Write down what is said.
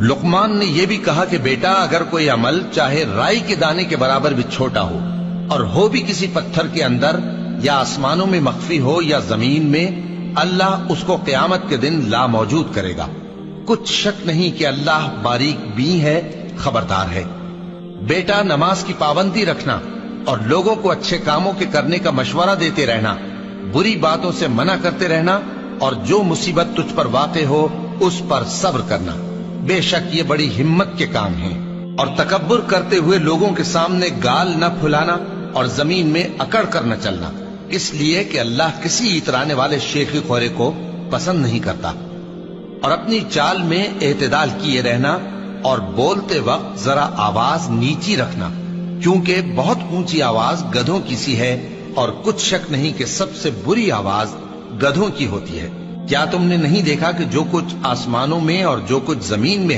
لقمان نے یہ بھی کہا کہ بیٹا اگر کوئی عمل چاہے رائی کے دانے کے برابر بھی چھوٹا ہو اور ہو بھی کسی پتھر کے اندر یا آسمانوں میں مخفی ہو یا زمین میں، اللہ اس کو قیامت کے دن لا موجود کرے گا۔ کچھ شک نہیں کہ اللہ باریک بین ہے، خبردار ہے۔ بیٹا نماز کی پابندی رکھنا اور لوگوں کو اچھے کاموں کے کرنے کا مشورہ دیتے رہنا، بری باتوں سے منع کرتے رہنا، اور جو مصیبت تجھ پر واقع ہو اس پر صبر کرنا، بے شک یہ بڑی ہمت کے کام ہیں۔ اور تکبر کرتے ہوئے لوگوں کے سامنے گال نہ پھلانا اور زمین میں اکڑ کر نہ چلنا، اس لیے کہ اللہ کسی اترانے والے شیخی خورے کو پسند نہیں کرتا۔ اور اپنی چال میں اعتدال کیے رہنا اور بولتے وقت ذرا آواز نیچی رکھنا، کیونکہ بہت اونچی آواز گدھوں کی سی ہے، اور کچھ شک نہیں کہ سب سے بری آواز گدھوں کی ہوتی ہے۔ کیا تم نے نہیں دیکھا کہ جو کچھ آسمانوں میں اور جو کچھ زمین میں